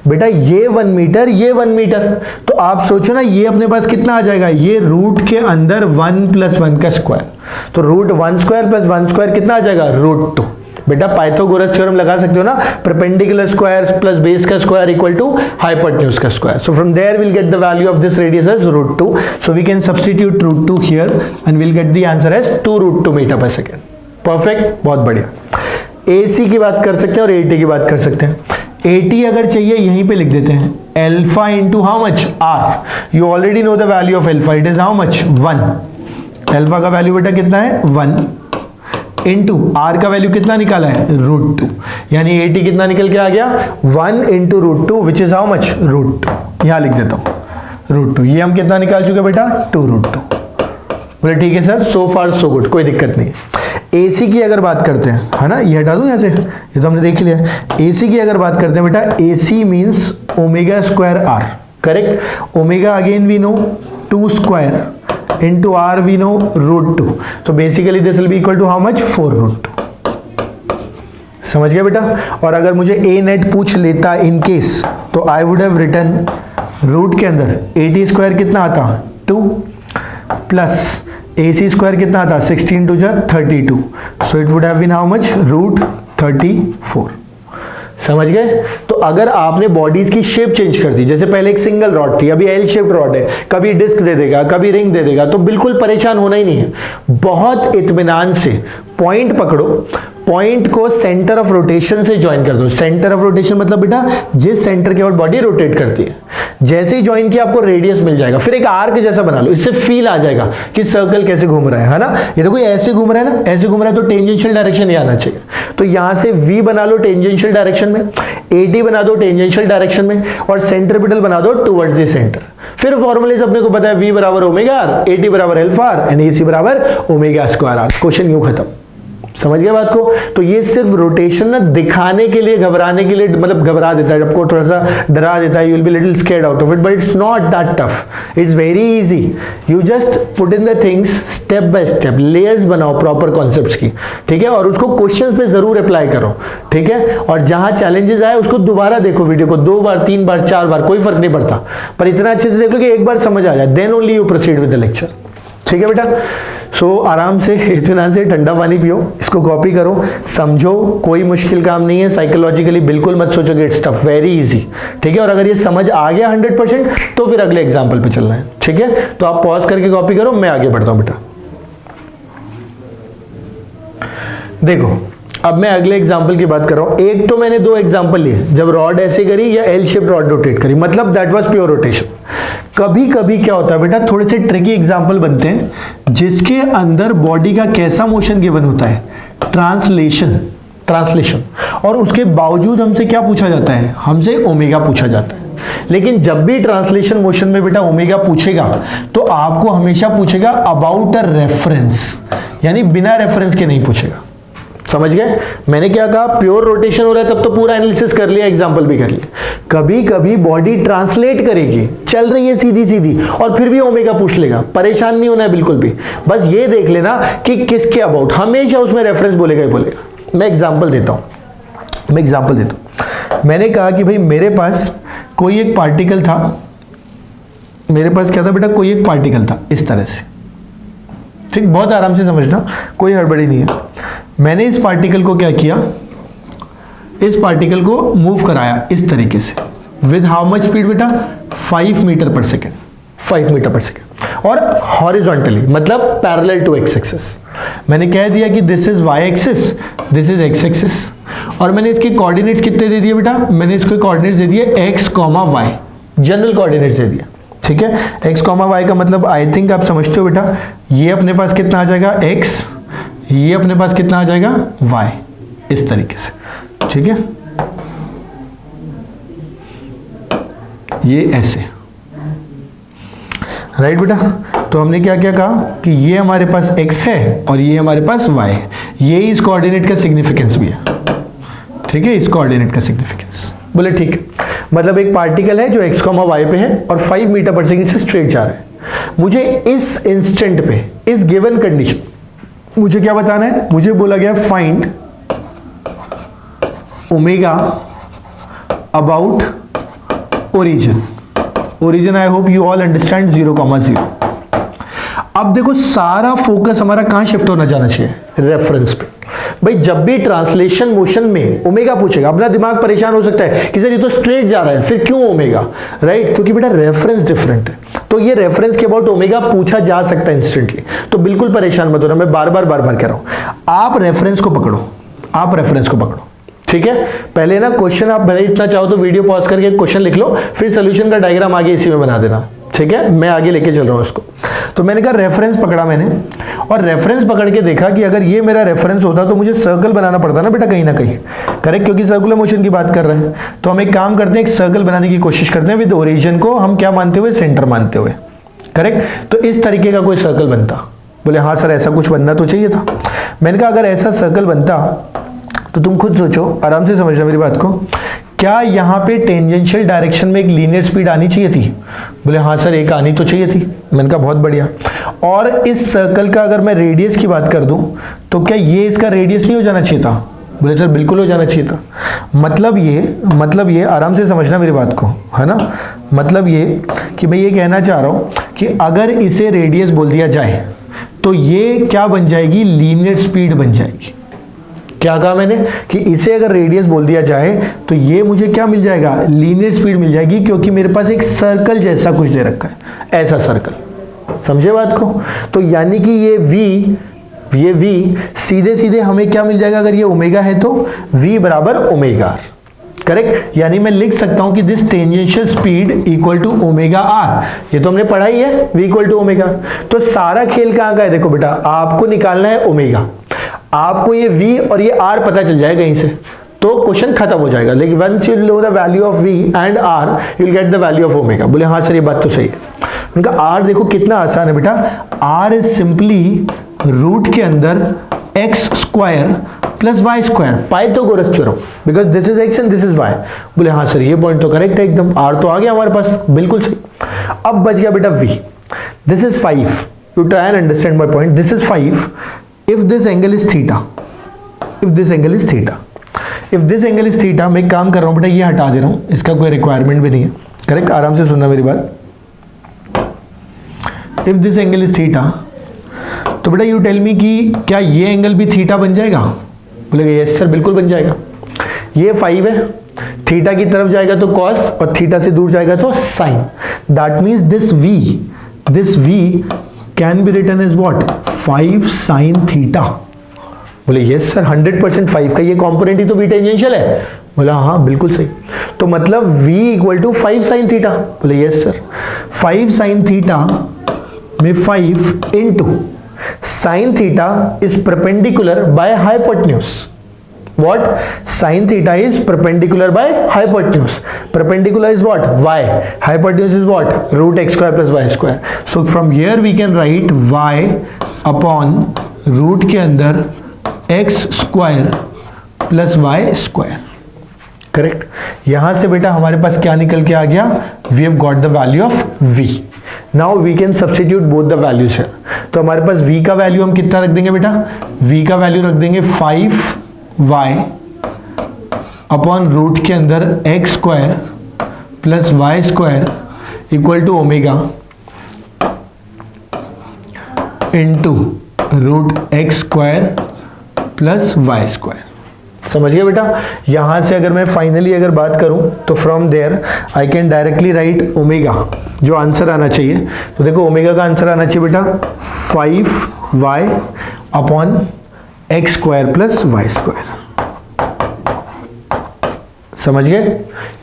बेटा ये 1 मीटर, ये 1 मीटर, तो आप सोचो ना ये अपने पास कितना आ जाएगा? ये रूट के अंदर 1 + 1 का स्क्वायर, तो रूट 1 स्क्वायर + 1 स्क्वायर कितना आ जाएगा? रूट 2। बेटा पाइथागोरस थ्योरम लगा सकते हो ना, परपेंडिकुलर स्क्वायर प्लस बेस का स्क्वायर इक्वल टू हाइपोटेन्यूज का square. So from there will get the value of this radius as √2. So we can substitute √2 here and will get the answer as 2√2 metre per second. Perfect, बहुत बढ़िया। AC की बात कर सकते हैं और AT की बात कर सकते हैं। AT अगर चाहिए यहीं पे लिख देते हैं, alpha into how much? R. You already know the value of alpha, it is how much? 1. Alpha का वैल्यू बेटा कितना है? 1 इंटू आर का वैल्यू कितना निकाला है? √2, यानी AT कितना निकल के आ गया? 1 into √2 which is how much? √2। यहां लिख देता हूं √2। ये हम कितना निकाल चुके बेटा? 2√2। बोले ठीक है सर, सो फार सो गुड, कोई दिक्कत नहीं है। AC की अगर बात करते हैं, है ना, ये हटा दूं यहां से, ये तो हमने देख लिया। AC की अगर बात करते हैं बेटा, AC means omega square R, correct? Omega again we know 2 square into R we know √2. So basically this will be equal to how much? 4√2. समझ गया बेटा? और अगर मुझे A नेट पूछ लेता इन केस, तो I would have written root के अंदर AT स्क्वायर कितना आता? 2 प्लस AC स्क्वायर कितना आता? 16 2 जा 32. So it would have been how much? √34. समझ गए? तो अगर आपने बॉडीज की शेप चेंज कर दी, जैसे पहले एक सिंगल रॉड थी, अभी एल शेप्ड रॉड है, कभी डिस्क दे देगा, कभी रिंग दे देगा, तो बिल्कुल परेशान होना ही नहीं है। बहुत इत्मीनान से पॉइंट पकड़ो, पॉइंट को सेंटर ऑफ रोटेशन से ज्वाइन कर दो। सेंटर ऑफ रोटेशन मतलब बेटा जिस सेंटर के ओर बॉडी रोटेट करती है, जैसे ही ज्वाइन किया आपको रेडियस मिल जाएगा। फिर एक आर्क जैसा बना लो, इससे फील आ जाएगा कि सर्कल कैसे घूम रहा है ना? ये देखो ऐसे घूम रहा है ना, ऐसे घूम रहा है, तो टेंजेंशियल डायरेक्शन ये आना चाहिए। तो यहां से V बना लो टेंजेंशियल डायरेक्शन में, AT बना दो टेंजेंशियल डायरेक्शन में, और सेंट्रीपिटल बना दो टुवर्ड्स द सेंटर। फिर फॉर्मूले अपने को पता है, V बराबर ओमेगा R, AT बराबर अल्फा R एंड AC बराबर ओमेगा स्क्वायर R। क्वेश्चन यूं खत्म। समझ गए बात को? तो ये सिर्फ रोटेशन ना दिखाने के लिए, घबराने के लिए, मतलब घबरा देता है, आपको थोड़ा सा डरा देता है, you will be little scared out of it, but it's not that tough, it's very easy. You just put in the things step by step, layers बनाओ प्रॉपर कॉन्सेप्ट्स की, ठीक है? और उसको क्वेश्चंस पे जरूर अप्लाई करो, ठीक है? और जहां चैलेंजेस आए उसको दोबारा देखो, वीडियो को 2 बार 3 बार 4 बार, कोई फर्क नहीं पड़ता, पर इतना अच्छे से देख लो कि एक बार समझ आ जाए, then only you proceed with the lecture. ठीक है बेटा? सो आराम से, इत्मीनान से ठंडा पानी पियो, इसको कॉपी करो, समझो, कोई मुश्किल काम नहीं है। साइकोलॉजिकली बिल्कुल मत सोचो कि इट्स टफ, वेरी इजी, ठीक है? और अगर ये समझ आ गया 100% तो फिर अगले एग्जाम्पल पे चलना है, ठीक है? तो आप पॉज करके कॉपी करो, मैं आगे बढ़ता हूं बेटा। देखो अब मैं अगले एग्जाम्पल की बात कर रहा हूं। एक तो मैंने 2 एग्जाम्पल लिए, जब रॉड ऐसे करी या एल शेप रॉड रोटेट करी, मतलब दैट वाज प्योर रोटेशन। कभी कभी क्या होता है बेटा, थोड़े से ट्रिकी एग्जाम्पल बनते हैं जिसके अंदर बॉडी का कैसा मोशन गिवन होता है? ट्रांसलेशन। और उसके बावजूद हमसे क्या पूछा जाता है? हमसे ओमेगा पूछा जाता है। लेकिन जब भी ट्रांसलेशन मोशन में बेटा ओमेगा पूछेगा तो आपको हमेशा पूछेगा अबाउट अ रेफरेंस, यानी बिना रेफरेंस के नहीं पूछेगा। समझ गए? मैंने क्या कहा? प्योर रोटेशन हो रहा है तब तो पूरा एनालिसिस कर लिया, एग्जांपल भी कर लिया। कभी कभी बॉडी ट्रांसलेट करेगी, चल रही है सीधी सीधी, और फिर भी ओमेगा पूछ लेगा। परेशान नहीं होना है बिल्कुल भी, बस ये देख लेना कि किसके अबाउट, हमेशा उसमें रेफरेंस बोलेगा ही बोलेगा। मैं एग्जांपल देता हूं, मैं एग्जांपल देता हूँ। मैंने कहा कि भाई मेरे पास कोई एक पार्टिकल था, मेरे पास क्या था बेटा, कोई एक पार्टिकल था इस तरह से, ठीक, बहुत आराम से समझना, कोई हड़बड़ी नहीं है। मैंने इस पार्टिकल को क्या किया, इस पार्टिकल को मूव कराया इस तरीके से, विद हाउ मच स्पीड बेटा, 5 metre per second, 5 metre per second, और हॉरिजॉन्टली मतलब पैरेलल टू एक्स एक्सिस। मैंने कह दिया कि this is y axis, this is x axis, और मैंने इसके कोऑर्डिनेट्स कितने दे दिए बेटा, मैंने इसके कोऑर्डिनेट्स दे दिए x, y, जनरल कोऑर्डिनेट्स दे दिया, ठीक है। x, y का मतलब आई थिंक आप समझते हो बेटा, ये अपने पास कितना आ जाएगा x, ये अपने पास कितना आ जाएगा y, इस तरीके से, ठीक है, ये ऐसे, राइट बेटा। तो हमने क्या क्या कहा कि ये हमारे पास x है और ये हमारे पास y है, ये इस कोऑर्डिनेट का सिग्निफिकेंस भी है, ठीक है, इस कोऑर्डिनेट का सिग्निफिकेंस। बोले ठीक है, मतलब एक पार्टिकल है जो x, y पे है और 5 मीटर पर सेकेंड से स्ट्रेट जा रहा है। मुझे इस इंस्टेंट पे, इस गिवन कंडीशन, मुझे क्या बताना है, मुझे बोला गया find omega about origin. Origin I hope you all understand 0,0। अब देखो सारा फोकस हमारा कहां शिफ्ट होना जाना चाहिए, रेफरेंस पे। भाई जब भी ट्रांसलेशन मोशन में ओमेगा पूछेगा, अपना दिमाग परेशान हो सकता है कि सर ये तो स्ट्रेट जा रहा है, फिर क्यों ओमेगा, राइट, क्योंकि बेटा रेफरेंस डिफरेंट है। तो ये रेफरेंस के अबाउट ओमेगा पूछा जा सकता है इंस्टेंटली, तो बिल्कुल परेशान मत होना, मैं बार बार कह रहा हूं, आप रेफरेंस को पकड़ो, आप रेफरेंस को पकड़ो, ठीक है। पहले ना क्वेश्चन आप भले इतना चाहो तो वीडियो पॉज करके क्वेश्चन लिख लो, फिर सोल्यूशन का डायग्राम आगे इसी में बना देना, ठीक है, मैं आगे लेके चल रहा हूं इसको। तो मैंने कहा रेफरेंस पकड़ा मैंने, और रेफरेंस पकड़ के देखा कि अगर ये मेरा रेफरेंस होता तो मुझे सर्कल बनाना पड़ता ना बेटा कहीं ना कहीं, करेक्ट, क्योंकि सर्कुलर मोशन की बात कर रहे हैं। तो हम एक काम करते हैं, एक सर्कल बनाने की कोशिश करते हैं विद ओरिजिन को हम क्या मानते हुए, सेंटर मानते हुए, करेक्ट। तो इस तरीके का कोई सर्कल बनता। बोले हाँ सर ऐसा कुछ बनना तो चाहिए था। मैंने कहा अगर ऐसा सर्कल बनता तो तुम खुद सोचो, आराम से समझना मेरी बात को, क्या यहाँ पे टेंजेंशियल डायरेक्शन में एक लीनियर स्पीड आनी चाहिए थी। बोले हाँ सर एक आनी तो चाहिए थी। मैंने कहा बहुत बढ़िया। और इस सर्कल का अगर मैं रेडियस की बात कर दूं तो क्या ये इसका रेडियस नहीं हो जाना चाहिए था। बोले सर बिल्कुल हो जाना चाहिए था। मतलब ये आराम से समझना मेरी बात को, है ना। मतलब ये कि मैं ये कहना चाह रहा हूँ कि अगर इसे रेडियस बोल दिया जाए तो ये क्या बन जाएगी, लीनियर स्पीड बन जाएगी। क्या कहा मैंने कि इसे अगर रेडियस बोल दिया जाए तो ये मुझे क्या मिल जाएगा, लीनियर स्पीड मिल जाएगी, क्योंकि मेरे पास एक सर्कल जैसा कुछ दे रखा है, ऐसा सर्कल। समझे बात को। तो यानी कि ये v सीधे सीधे हमें क्या मिल जाएगा, अगर ये ओमेगा है तो v बराबर ओमेगा आर, करेक्ट। यानी मैं लिख सकता हूं कि this tangential speed equal to omega R. ये तो हमने पढ़ा ही है, v इक्वल टू ओमेगा। तो सारा खेल कहां का है, देखो बेटा आपको निकालना है ओमेगा। आपको ये v और ये r पता चल जाए कहीं से तो क्वेश्चन खत्म हो जाएगा। लेकिन once you know the value of v and r you will get the value of omega. बोले हाँ सर ये बात तो सही है। उनका r देखो कितना आसान है बेटा, r इज सिंपली रूट के अंदर x square plus y square, Pythagoras theorem, because this is x and this is y। बोले हाँ सर ये पॉइंट तो करेक्ट है एकदम, r तो आ गया हमारे पास, बिल्कुल सही। अब बच गया बेटा v, this is 5, you try and understand my point, this is 5 if this angle is theta, if this angle is theta, if this angle is theta, मैं काम कर रहा हूं बेटा ये हटा दे रहा हूं, इसका कोई रिक्वायरमेंट भी नहीं है, करेक्ट। आराम से सुनना मेरी बात। if this angle is theta, तो बेटा यू टेल मी कि क्या ये एंगल भी थीटा बन जाएगा। बोलेगा यस सर बिल्कुल बन जाएगा। ये 5 है, थीटा की तरफ जाएगा तो कॉस और थीटा से दूर जाएगा तो sine. That means this v can be written as what, 5 sine theta. बोले यस सर 100% 5 का ये कॉम्पोनेंट ही तो v टेंजेंशियल है। बोला हाँ बिल्कुल सही। तो मतलब v equal to 5 sine theta. बोले यस सर 5 साइन थीटा में 5 into sine theta is perpendicular by hypotenuse. What? Sin theta is perpendicular by hypotenuse. Perpendicular is what? Y. Hypotenuse is what? Root x square plus y square. So from here we can write y upon root के अंदर x square plus y square. Correct? यहाँ से बेटा हमारे पास क्या निकल के आ गया? We have got the value of v. Now we can substitute both the values here. तो हमारे पास v का वैल्यू हम कितना रख देंगे बेटा? v का वैल्यू रख देंगे 5y अपॉन रूट के अंदर x square plus y square equal to omega into root x square plus y square. समझ गए बेटा? यहां से अगर मैं फाइनली अगर बात करूं तो from there I can directly write omega, जो आंसर आना चाहिए। तो देखो ओमेगा का आंसर आना चाहिए बेटा 5y upon x square plus y square. समझ गए?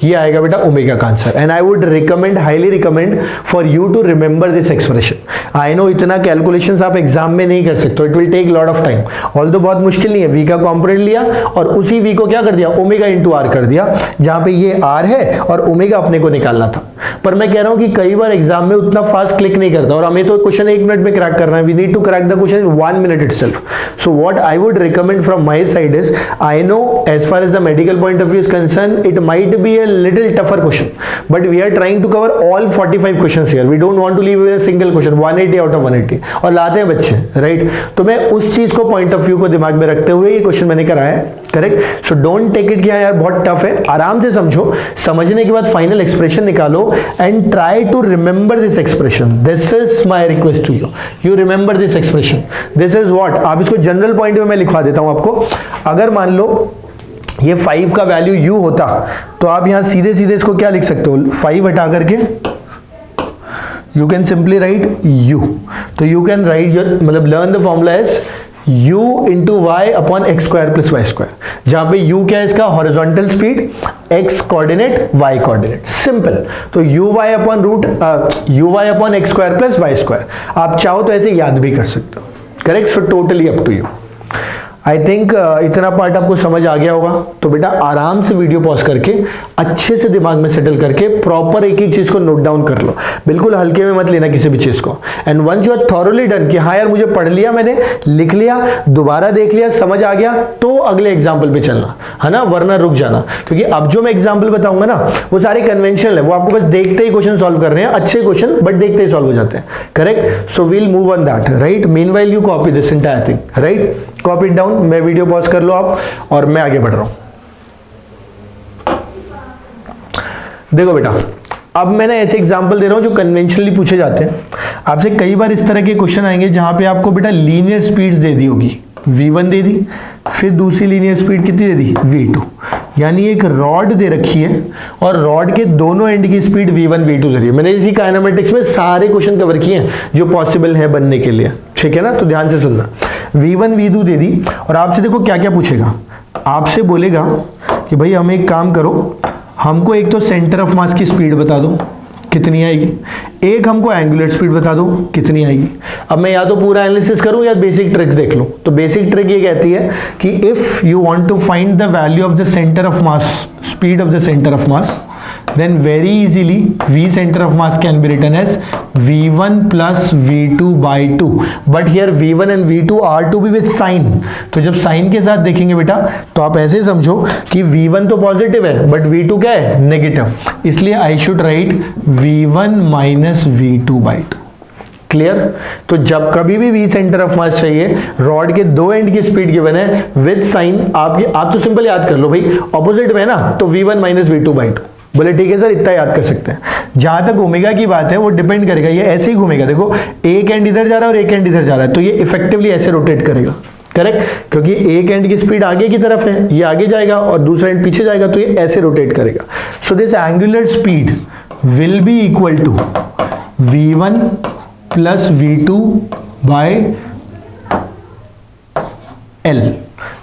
ये आएगा बेटा ओमेगा का answer. And I would recommend, highly recommend for you to remember this expression. I know इतना कैलकुलेशंस आप एग्जाम में नहीं कर सकते, it will take lot of time. Although बहुत मुश्किल नहीं है, वी का कॉम्पोनेंट लिया और उसी वी को क्या कर दिया, ओमेगा इंटू आर कर दिया, जहां पे ये आर है और ओमेगा अपने को निकालना था। पर मैं कह रहा हूं कि कई बार एग्जाम में उतना फास्ट क्लिक नहीं करता और हमें तो क्वेश्चन 1 मिनट में क्रैक करना है। We need to crack the question in 1 minute itself. So what I would recommend from my side is, I know as far as the medical point of view is concern, इट माइट बी a little tougher question, but we are trying to cover all 45 questions here. We don't want to leave with a single question, 180 out of 180, और लाते हैं बच्चे, right? तो मैं उस चीज को पॉइंट ऑफ व्यू को दिमाग में रखते हुए ये क्वेश्चन मैंने कराया है, correct? So don't take it कि यार बहुत टफ है, आराम से समझो, समझने के बाद फाइनल एक्सप्रेशन निकालो and try to remember this expression. This is my request to you, you remember this expression. This is what, आप इसको जनरल पॉइंट में मैं लिखवा देता हूं आपको। अगर मान लो ये 5 का वैल्यू u होता तो आप यहां सीधे सीधे इसको क्या लिख सकते हो, 5 हटा करके you can simply write u। तो यू कैन राइट योर, मतलब learn the formula as u into y upon x square plus y square, जहां पे u क्या है इसका, horizontal speed, x coordinate, y coordinate, simple. तो u y upon root u y upon x square plus y square, आप चाहो तो ऐसे याद भी कर सकते हो, correct? So totally up to you. I think इतना पार्ट आपको समझ आ गया होगा। तो बेटा आराम से वीडियो पॉज करके अच्छे से दिमाग में सेटल करके प्रॉपर एक एक चीज को नोट डाउन कर लो, बिल्कुल हल्के में मत लेना किसी भी चीज को। And once you are thoroughly done कि हाँ यार मुझे पढ़ लिया, मैंने लिख लिया, दोबारा देख लिया, समझ आ गया, तो अगले एग्जाम्पल पे चलना है ना, वरना रुक जाना। क्योंकि अब जो मैं एग्जाम्पल बताऊंगा ना वो सारे कन्वेंशनल है, वो आपको बस देखते ही क्वेश्चन सॉल्व कर रहे हैं, अच्छे क्वेश्चन बट देखते ही सॉल्व हो जाते हैं, correct? So we'll move on that, right? Meanwhile you copy this entire thing, right? Copy it down, मैं वीडियो पॉज कर लो आप और मैं आगे बढ़ रहा हूं। देखो बेटा, अब मैंने ऐसे एग्जांपल दे रहा हूं जो कन्वेंशनली पूछे जाते हैं। आपसे कई बार इस तरह के क्वेश्चन आएंगे जहां पे आपको बेटा लीनियर स्पीड्स दे दी होगी, v1 दे दी, फिर दूसरी लीनियर स्पीड कितनी दे दी, v2, यानी एक रॉड दे रखी है और रॉड के दोनों एंड की स्पीड v1 v2 दे रही है। मैंने इसी काइनेमेटिक्स में सारे क्वेश्चन कवर किए हैं जो पॉसिबल है बनने के लिए, ठीक है ना? तो ध्यान से सुनना। v1 v2 दे दी और आपसे देखो क्या क्या पूछेगा। आपसे बोलेगा कि भाई हमें एक काम करो, हमको एक तो सेंटर ऑफ मास की स्पीड बता दो कितनी आएगी, एक हमको एंगुलर स्पीड बता दो कितनी आएगी। अब मैं या तो पूरा एनालिसिस करूं या बेसिक ट्रिक्स देख लूं। तो बेसिक ट्रिक ये कहती है कि if you want to find the value of the centre of mass, speed of the centre of mass, then very easily v center of mass can be written as v1 plus v2 by 2, but here v1 and v2 are to be with sign। तो जब sign के साथ देखेंगे बेटा तो आप ऐसे समझो कि v1 तो पॉजिटिव है बट v2 क्या है, नेगेटिव, इसलिए I should write v1 minus v2 by 2। Clear? तो जब कभी भी v सेंटर ऑफ मास चाहिए, रॉड के दो एंड की स्पीड गिवन है विद साइन, आप तो सिंपल याद कर लो भाई, ऑपोजिट में है ना, तो v1 माइनस v2 by 2। बोले ठीक है सर, इतना याद कर सकते हैं। जहां तक ओमेगा की बात है वो डिपेंड करेगा, ये ऐसे ही घूमेगा, देखो एक एंड इधर जा रहा है और एक एंड इधर जा रहा है, तो ये इफेक्टिवली ऐसे रोटेट करेगा, करेक्ट? क्योंकि एक एंड की स्पीड आगे की तरफ है, ये आगे जाएगा और दूसरा एंड पीछे जाएगा, तो ये ऐसे रोटेट करेगा। So this angular speed will be equal to v1 plus v2 by l,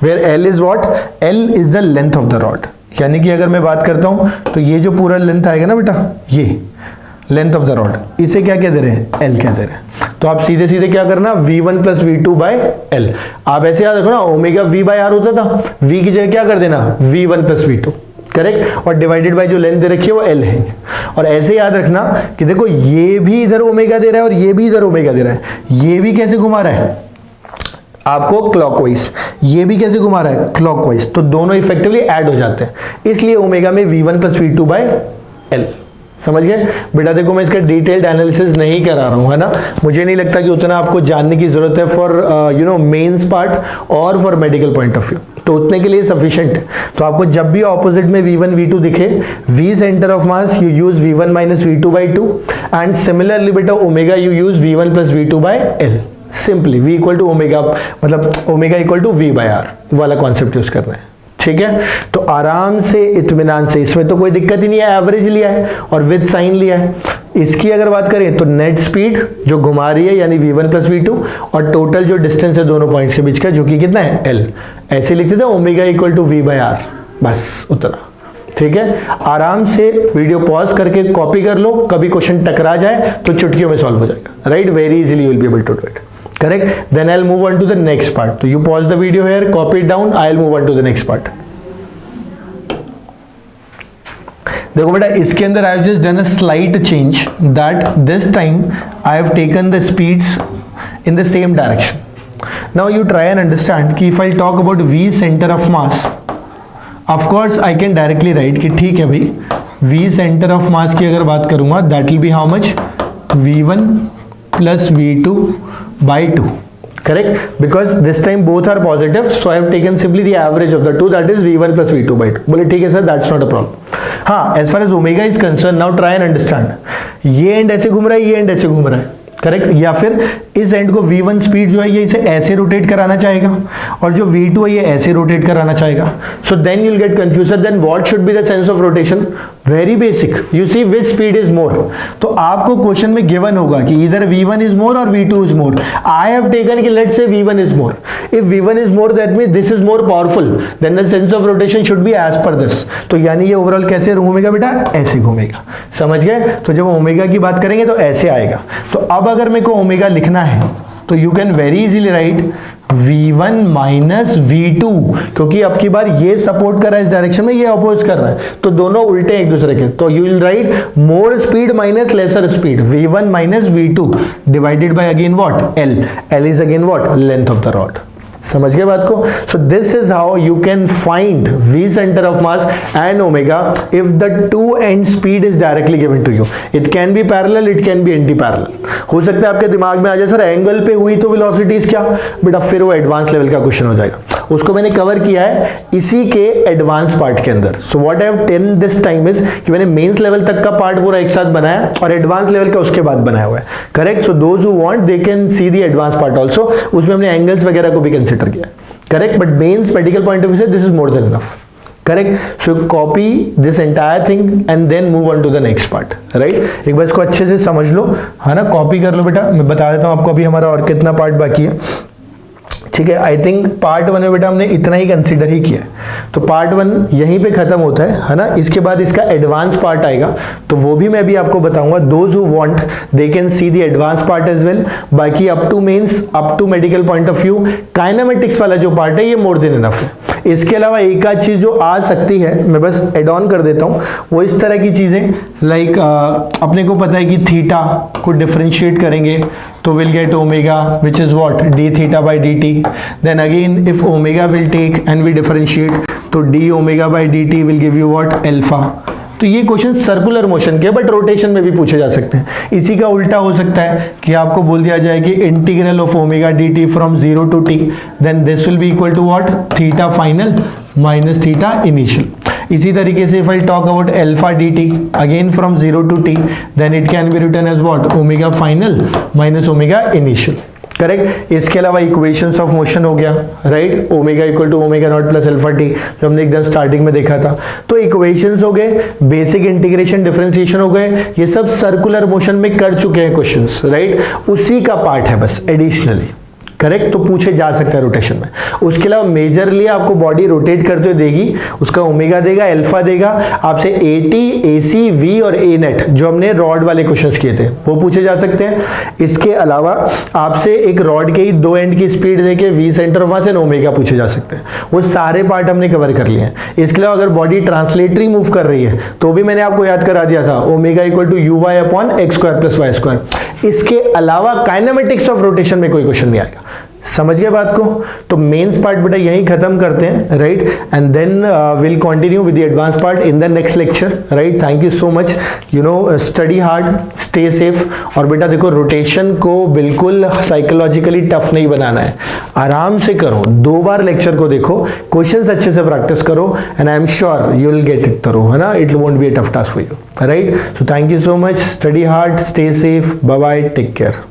where l is what, l is the length of the rod. यानी कि अगर मैं बात करता हूं तो ये जो पूरा लेंथ आएगा ना बेटा, ये लेंथ ऑफ द रॉड, इसे क्या कह दे रहे हैं, l कह दे रहे हैं। तो आप सीधे सीधे क्या करना, v1 plus v2 by l। आप ऐसे याद रखो ना, ओमेगा v बाय r होता था, v की जगह क्या कर देना, v1 प्लस v2, करेक्ट? और डिवाइडेड बाय जो लेंथ दे रखी है वो l है। और ऐसे याद रखना कि देखो ये भी इधर ओमेगा दे रहा है और ये भी इधर ओमेगा दे रहा है, ये भी कैसे घुमा रहा है आपको, क्लॉकवाइज, ये भी कैसे घुमा रहा है, क्लॉकवाइज, तो दोनों इफेक्टिवली ऐड हो जाते हैं, इसलिए ओमेगा में v1 plus v2 by l। समझ गए बेटा? देखो मैं इसका डिटेल्ड एनालिसिस नहीं करा रहा हूँ, है ना, मुझे नहीं लगता कि उतना आपको जानने की जरूरत है for you know mains part और for medical point of view, तो उतने के लिए सफिशिएंट है। तो आपको जब भी ऑपोजिट में V1 V2 दिखे, V centre of mass you use V1 minus V2 by 2 and similarly बेटा omega you use V1 plus V2 by L। Simply V equal to omega, मतलब omega equal to V by R वाला concept use करना है, ठीक है? तो आराम से इत्मीनान से, इसमें तो कोई दिक्कत ही नहीं है, एवरेज लिया है और विद साइन लिया है। इसकी अगर बात करें तो नेट स्पीड जो घुमा रही है यानी V1 प्लस V2 और टोटल जो डिस्टेंस है दोनों पॉइंट्स के बीच का जो कि कितना है L, ऐसे लिखते थे omega equal to V by R, बस उतना, ठीक है? आराम से वीडियो पॉज करके कॉपी कर लो, कभी क्वेश्चन टकरा जाए तो चुटकियों में सॉल्व हो जाएगा, right? Very easily you will be able to do it, correct? Then I'll move on to the next part. So you pause the video here, copy it down, I'll move on to the next part. देखो बेटा इसके अंदर I have just done a slight change that this time I have taken the speeds in the same direction. Now you try and understand कि if I'll talk about V center of mass, of course I can directly write कि ठीक है भाई V center of mass की अगर बात करूँगा that will be how much? V1 plus V2 by 2, correct? Because this time both are positive, so I have taken simply the average of the two, that is V1 plus V2 by 2. बोले ठीक है sir, that's not a problem. हाँ, as far as omega is concerned, now try and understand. ये and ऐसे घूम रहा है, ये एंड ऐसे घूम रहा है, करेक्ट? या फिर इस एंड को V1 स्पीड जो है ये इसे ऐसे रोटेट कराना चाहेगा और जो V2 है ये ऐसे रोटेट कराना चाहेगा। So then you'll get confused. Then what should be the sense of rotation? Very basic. You see which speed is more. तो आपको क्वेश्चन में गिवन होगा कि either V1 is more or V2 is more. I have taken कि let's say V1 is more. If V1 is more, that means this is more powerful. Then the sense of rotation should be as per this. तो यानी ये overall कैसे घूमेगा बेटा? ऐसे घूमेगा, समझ गए? तो जब ओमेगा की बात करेंगे तो ऐसे आएगा। तो अब अगर मेरे को ओमेगा लिखना है तो you can very easily right V1 minus V2, क्योंकि अब की बार ये सपोर्ट कर रहा है इस डायरेक्शन में, ये अपोज कर रहा है, तो दोनों उल्टे एक दूसरे के। तो you will write more speed minus lesser speed, V1 minus V2 divided by again what? L। L is again what? Length of the rod. समझ गए बात को? So this is how you can find V centre of mass and omega if the two end speed is directly given to you. It can be parallel, it can be anti parallel. हो सकता है आपके दिमाग में आ जाए sir angle पे हुई तो वेलोसिटीज क्या? बेटा फिर वो एडवांस लेवल का क्वेश्चन हो जाएगा, उसको मैंने कवर किया है इसी के एडवांस पार्ट के अंदर। सो what I have done this time is कि मैंने मेंस लेवल तक का पार्ट पूरा एक साथ बनाया और एडवांस लेवल का उसके बाद बनाया हुआ है, correct? So those who want they can see the advance part also, उसमें हमने एंगल्स वगैरह को भी कंसीडर किया, correct? But mains medical point of view से this is more than enough, correct? So copy this entire thing and then move on to the next part, right? एक बार इसको अच्छे से समझ लो, है ना, कॉपी कर लो बेटा। मैं बता देता हूं आपको अभी हमारा और कितना पार्ट बाकी है, ठीक है? आई थिंक पार्ट 1 में बेटा हमने इतना ही कंसीडर ही किया है, तो पार्ट 1 यहीं पे खत्म होता है ना? इसके बाद इसका एडवांस पार्ट आएगा, तो वो भी मैं अभी आपको बताऊंगा। Those who want they can see the advance part as well. बाकी up to mains, up to medical point of view, kinematics वाला जो पार्ट है ये मोर देन इनफ है। इसके अलावा एक आध चीज जो आ सकती है मैं बस एड ऑन कर देता हूं, वो इस तरह की चीजें लाइक अपने को पता है कि थीटा को डिफरेंशिएट करेंगे तो we'll get omega which is what? d theta by dt. Then again if omega will take and we differentiate तो d omega by dt will give you what? alpha. तो ये क्वेश्चन सर्कुलर मोशन के but rotation में भी पूछे जा सकते हैं। इसी का उल्टा हो सकता है कि आपको बोल दिया जाए कि integral of omega dt from 0 to t, then this will be equal to what? Theta final minus theta initial. इसी तरीके से if I talk about alpha dt again from 0 to t, then it can be written as what? Omega final minus omega initial, correct? इसके अलावा equations of motion हो गया, right? Omega equal to omega naught plus alpha t जो हमने एकदम starting में देखा था। तो इक्वेशंस हो गए, बेसिक इंटीग्रेशन डिफरेंशिएशन हो गए, ये सब सर्कुलर मोशन में कर चुके हैं क्वेश्चंस, राइट? उसी का पार्ट है बस एडिशनली, करेक्ट? तो पूछे जा सकता है रोटेशन में। उसके अलावा मेजरली आपको बॉडी रोटेट करते हुए देगी, उसका ओमेगा देगा, अल्फा देगा, आपसे AT, AC, V और A नेट जो हमने रॉड वाले क्वेश्चंस किए थे वो पूछे जा सकते हैं। इसके अलावा आपसे एक रॉड के ही दो एंड की स्पीड देके V centre of mass and omega पूछे जा सकते हैं। वो सारे पार्ट हमने कवर कर लिए हैं। इसके अलावा अगर बॉडी ट्रांसलेटरी मूव कर रही है तो भी मैंने आपको याद करा दिया था, omega equal to UY upon x² plus y²। इसके अलावा काइनेमेटिक्स ऑफ रोटेशन में कोई क्वेश्चन नहीं आएगा, समझ गए बात को? तो मेंस पार्ट बेटा यहीं खत्म करते हैं, right, and then will continue with the advance part in the next lecture, right. Thank you so much, you know, study hard, stay safe. और बेटा देखो, रोटेशन को बिल्कुल साइकोलॉजिकली टफ नहीं बनाना है, आराम से करो, 2 बार लेक्चर को देखो, क्वेश्चंस अच्छे से प्रैक्टिस करो, and I am sure you will get it through, है ना, it won't be a tough task for you, right. So thank you so much, study hard, stay safe, bye bye, take care.